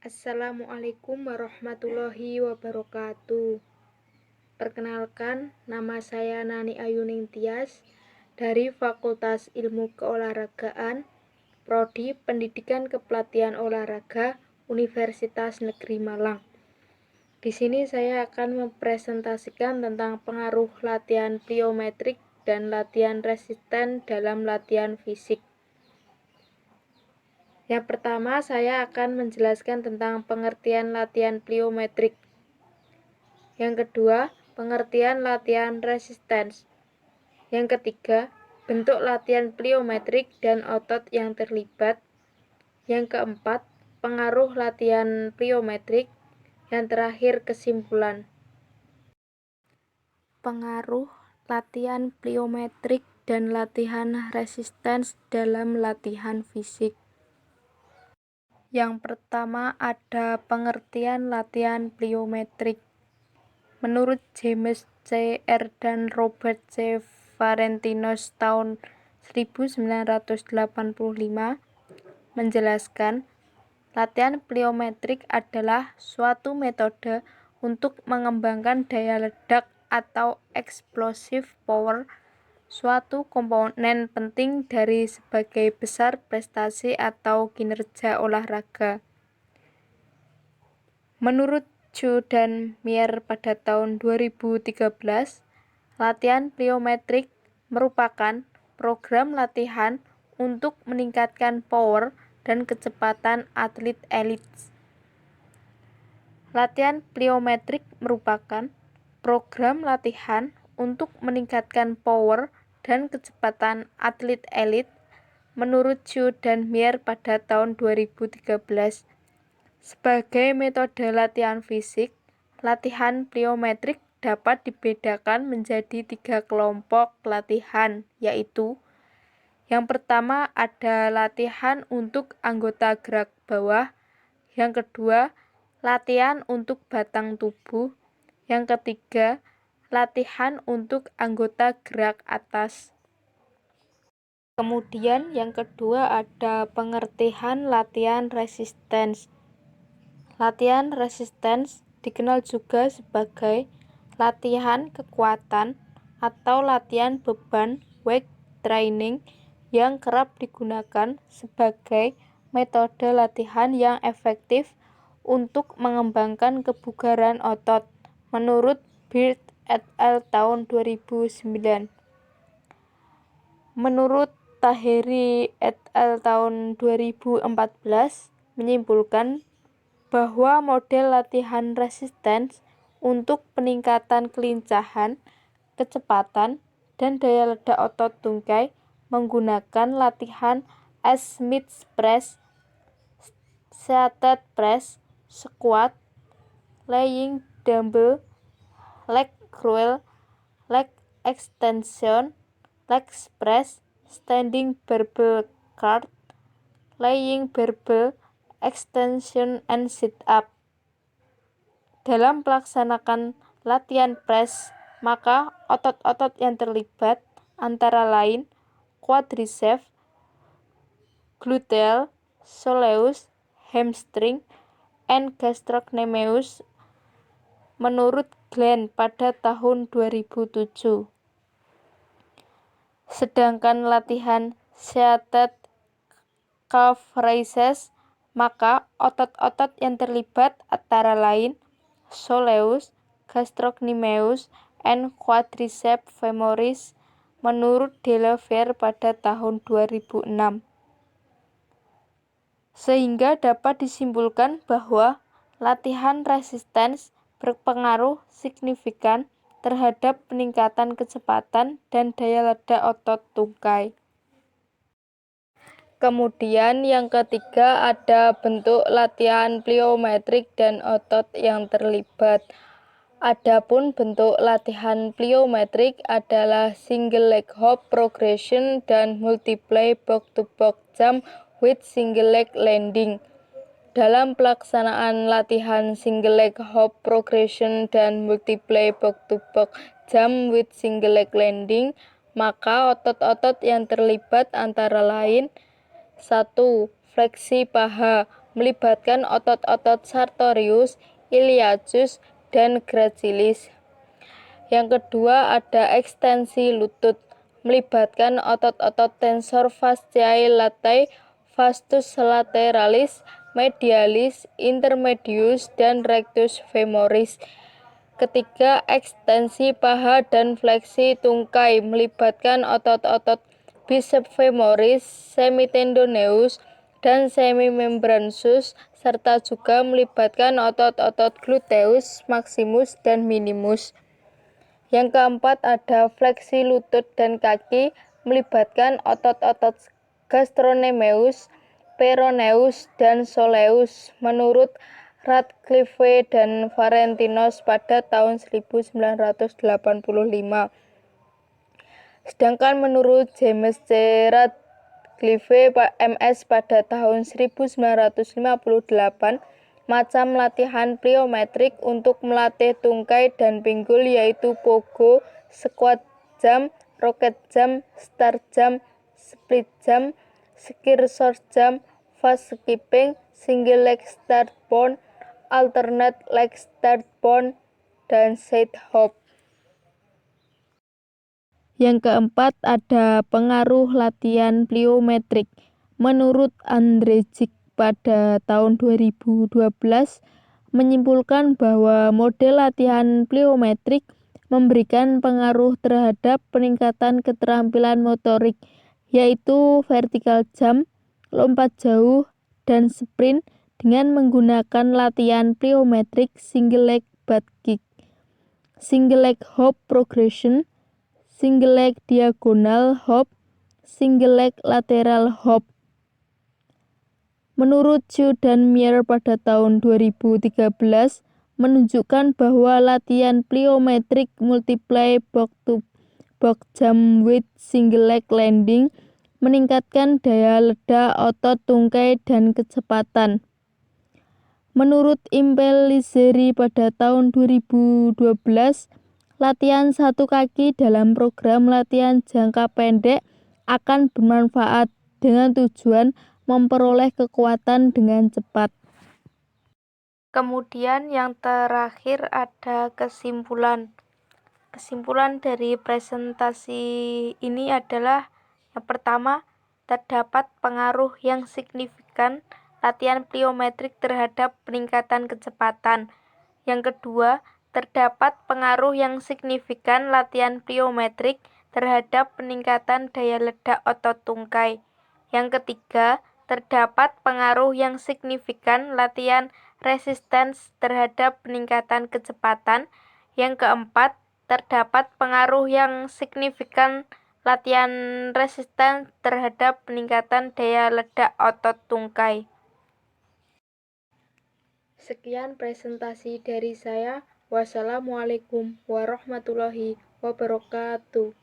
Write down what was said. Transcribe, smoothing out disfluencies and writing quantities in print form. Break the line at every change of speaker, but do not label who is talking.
Assalamualaikum warahmatullahi wabarakatuh. Perkenalkan, nama saya Nani Ayuning Tias dari Fakultas Ilmu Keolahragaan, Prodi Pendidikan Kepelatihan Olahraga, Universitas Negeri Malang. Di sini saya akan mempresentasikan tentang pengaruh latihan pliometrik dan latihan resisten dalam latihan fisik. Yang pertama, saya akan menjelaskan tentang pengertian latihan pliometrik. Yang kedua, pengertian latihan resistance. Yang ketiga, bentuk latihan pliometrik dan otot yang terlibat. Yang keempat, pengaruh latihan pliometrik. Yang terakhir, kesimpulan. Pengaruh latihan pliometrik dan latihan resistance dalam latihan fisik. Yang pertama ada pengertian latihan pliometrik. Menurut James C. R. dan Robert C. Valentinos tahun 1985 menjelaskan, latihan pliometrik adalah suatu metode untuk mengembangkan daya ledak atau explosive power, suatu komponen penting dari sebagai besar prestasi atau kinerja olahraga. Menurut Chu dan Mier pada tahun 2013, latihan pliometrik merupakan program latihan untuk meningkatkan power dan kecepatan atlet elit. Latihan pliometrik merupakan program latihan untuk meningkatkan power dan kecepatan atlet elit menurut Chu dan Mier pada tahun 2013. Sebagai metode latihan fisik, latihan pliometrik dapat dibedakan menjadi 3 kelompok latihan, yaitu yang pertama ada latihan untuk anggota gerak bawah, yang kedua latihan untuk batang tubuh, yang ketiga latihan untuk anggota gerak atas. Kemudian yang kedua ada pengertian latihan resistance. Latihan resistance dikenal juga sebagai latihan kekuatan atau latihan beban weight training yang kerap digunakan sebagai metode latihan yang efektif untuk mengembangkan kebugaran otot menurut Beard et al. Tahun 2009. Menurut Taheri et al. Tahun 2014 menyimpulkan bahwa model latihan resistance untuk peningkatan kelincahan, kecepatan, dan daya ledak otot tungkai menggunakan latihan Smith press, seated press, squat, lying dumbbell, leg curl, leg extension, leg press, standing barbell curl, lying barbell extension and sit up. Dalam melaksanakan latihan press, maka otot-otot yang terlibat antara lain quadriceps, gluteal, soleus, hamstring, and gastrocnemius menurut Glenn pada tahun 2007. Sedangkan latihan seated calf raises, maka otot-otot yang terlibat antara lain soleus, gastrocnemius, and quadriceps femoris menurut Delafiere pada tahun 2006. Sehingga dapat disimpulkan bahwa latihan resistance berpengaruh signifikan terhadap peningkatan kecepatan dan daya ledak otot tungkai. Kemudian yang ketiga ada bentuk latihan pliometrik dan otot yang terlibat. Adapun bentuk latihan pliometrik adalah single leg hop progression dan multiply box-to-box jump with single leg landing. Dalam pelaksanaan latihan single leg hop progression dan multiply box-to-box jump with single leg landing, maka otot-otot yang terlibat antara lain 1. Fleksi paha, melibatkan otot-otot sartorius, iliacus, dan gracilis. Yang kedua ada ekstensi lutut, melibatkan otot-otot tensor fasciae latae, vastus lateralis, medialis, intermedius, dan rectus femoris. Ketiga, ekstensi paha dan fleksi tungkai, melibatkan otot-otot biceps femoris, semitendoneus, dan semimembranous, serta juga melibatkan otot-otot gluteus maximus dan minimus. Yang keempat ada fleksi lutut dan kaki, melibatkan otot-otot gastrocnemius, peroneus, dan soleus, menurut Radcliffe dan Valentinos pada tahun 1985. Sedangkan menurut James C. Radcliffe MS pada tahun 1958, macam latihan pliometrik untuk melatih tungkai dan pinggul yaitu pogo, squat jump, rocket jump, star jump, split jump, short jump, fast skipping, single leg start bound, alternate leg start bound, dan side hop. Yang keempat ada pengaruh latihan pliometrik. Menurut Andrzejczyk pada tahun 2012 menyimpulkan bahwa model latihan pliometrik memberikan pengaruh terhadap peningkatan keterampilan motorik, yaitu vertical jump, lompat jauh, dan sprint dengan menggunakan latihan pliometrik single leg butt kick, single leg hop progression, single leg diagonal hop, single leg lateral hop. Menurut Chu dan Meyer pada tahun 2013 menunjukkan bahwa latihan pliometrik multiply box to box jump with single leg landing meningkatkan daya ledak otot tungkai dan kecepatan. Menurut Impellizzeri pada tahun 2012, latihan satu kaki dalam program latihan jangka pendek akan bermanfaat dengan tujuan memperoleh kekuatan dengan cepat. Kemudian yang terakhir ada kesimpulan. Kesimpulan dari presentasi ini adalah yang pertama, terdapat pengaruh yang signifikan latihan pliometrik terhadap peningkatan kecepatan. Yang kedua, terdapat pengaruh yang signifikan latihan pliometrik terhadap peningkatan daya ledak otot tungkai. Yang ketiga, terdapat pengaruh yang signifikan latihan resistance terhadap peningkatan kecepatan. Yang keempat, terdapat pengaruh yang signifikan latihan resistance terhadap peningkatan daya ledak otot tungkai. Sekian presentasi dari saya. Wassalamualaikum warahmatullahi wabarakatuh.